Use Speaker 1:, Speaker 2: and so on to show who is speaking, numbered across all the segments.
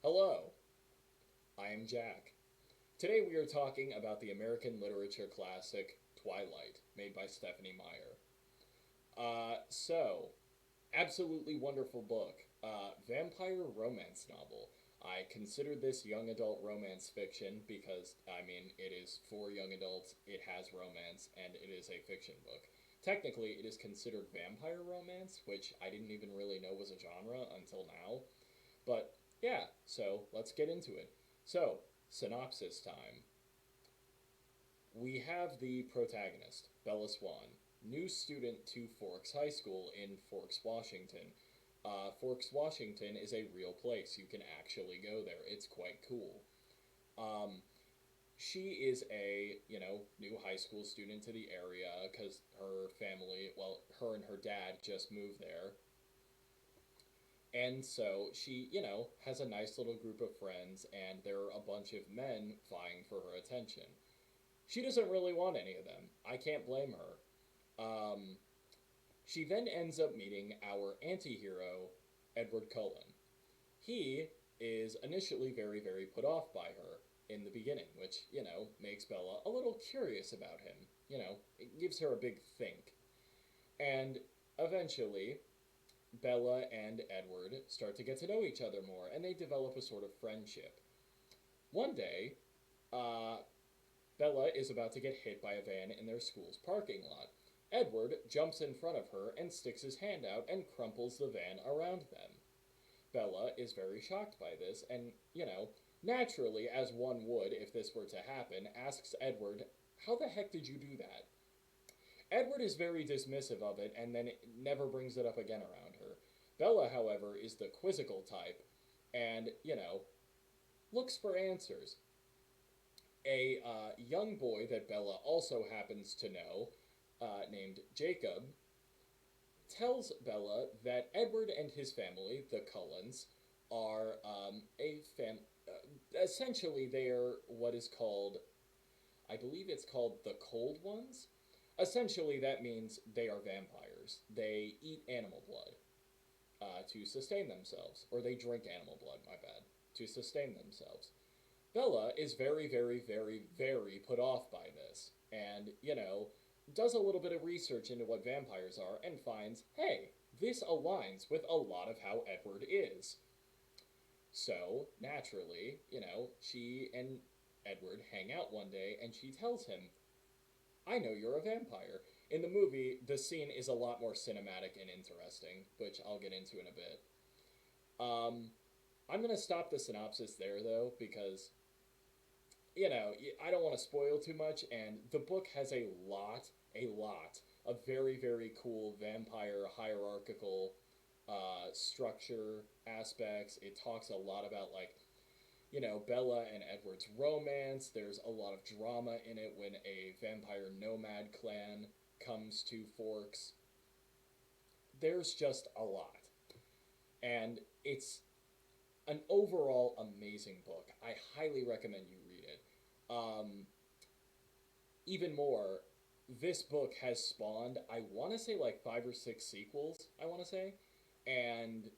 Speaker 1: Hello, I am Jack. Today we are talking about the American literature classic Twilight, made by Stephanie Meyer. So, absolutely wonderful book. Vampire romance novel. I consider this young adult romance fiction because, it is for young adults, it has romance, and it is a fiction book. Technically, it is considered vampire romance, which I didn't even really know was a genre until now. But yeah, so let's get into it. So, synopsis time. We have the protagonist, Bella Swan, new student to Forks High School in Forks, Washington. Forks, Washington is a real place. You can actually go there. It's quite cool. Um, she is a, new high school student to the area because her family, well, her and her dad just moved there. And so she, has a nice little group of friends, and there are a bunch of men vying for her attention. She doesn't really want any of them. I can't blame her. She then ends up meeting our anti hero, Edward Cullen. He is initially very, very put off by her in the beginning, which, makes Bella a little curious about him. It gives her a big think. And eventually, Bella and Edward start to get to know each other more, and they develop a sort of friendship. One day, uh, Bella is about to get hit by a van in their school's parking lot. Edward jumps in front of her and sticks his hand out and crumples the van around them. Bella is very shocked by this and, naturally, as one would if this were to happen, asks Edward, "How the heck did you do that?" Edward is very dismissive of it and then never brings it up again around her. Bella, however, is the quizzical type and, looks for answers. A young boy that Bella also happens to know, named Jacob, tells Bella that Edward and his family, the Cullens, are essentially, they are what is called, I believe it's called the Cold Ones. Essentially, that means they are vampires. They eat animal blood to sustain themselves, or they drink animal blood, my bad, to sustain themselves. Bella is very, very, very, very put off by this, and, does a little bit of research into what vampires are and finds, hey, this aligns with a lot of how Edward is. So, naturally, she and Edward hang out one day and she tells him, "I know you're a vampire." In the movie, the scene is a lot more cinematic and interesting, which I'll get into in a bit. Um, I'm going to stop the synopsis there, though, because I don't want to spoil too much, and the book has a lot of very, very cool vampire hierarchical structure aspects. It talks a lot about, like, Bella and Edward's romance. There's a lot of drama in it when a vampire nomad clan comes to Forks. There's just a lot. And it's an overall amazing book. I highly recommend you read it. Um, Even more, this book has spawned, I want to say, like 5 or 6 sequels, I want to say. And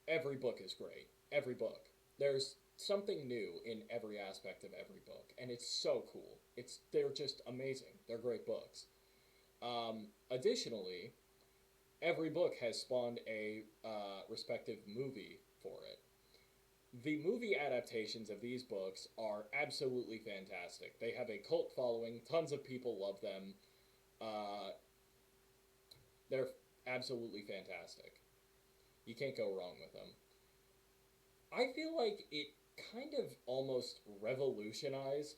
Speaker 1: every book is great. Every book. There's something new in every aspect of every book, and it's so cool. They're just amazing. They're great books. Additionally, every book has spawned a respective movie for it. The movie adaptations of these books are absolutely fantastic. They have a cult following. Tons of people love them. Uh, they're absolutely fantastic. You can't go wrong with them. I feel like it kind of almost revolutionized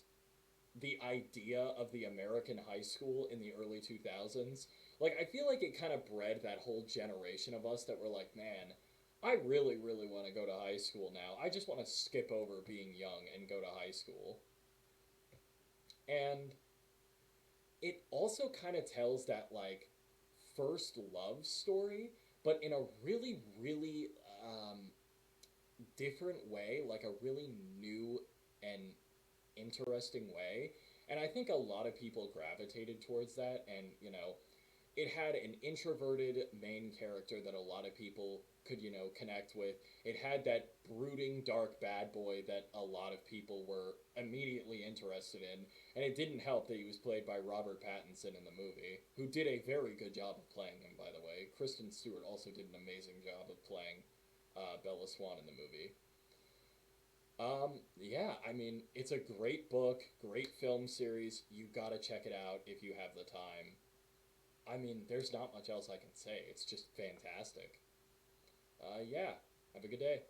Speaker 1: the idea of the American high school in the early 2000s. Like, I feel like it kind of bred that whole generation of us that were like, man, I really, really want to go to high school now. I just want to skip over being young and go to high school. And it also kind of tells that, like, first love story, but in a really, really different way, like a really new and interesting way. And I think a lot of people gravitated towards that. And, it had an introverted main character that a lot of people could, connect with. It had that brooding, dark bad boy that a lot of people were immediately interested in. And it didn't help that he was played by Robert Pattinson in the movie, who did a very good job of playing him, by the way. Kristen Stewart also did an amazing job of playing Bella Swan in the movie. Yeah, I mean, it's a great book, great film series. You gotta check it out if you have the time. I mean, there's not much else I can say. It's just fantastic. Yeah, have a good day.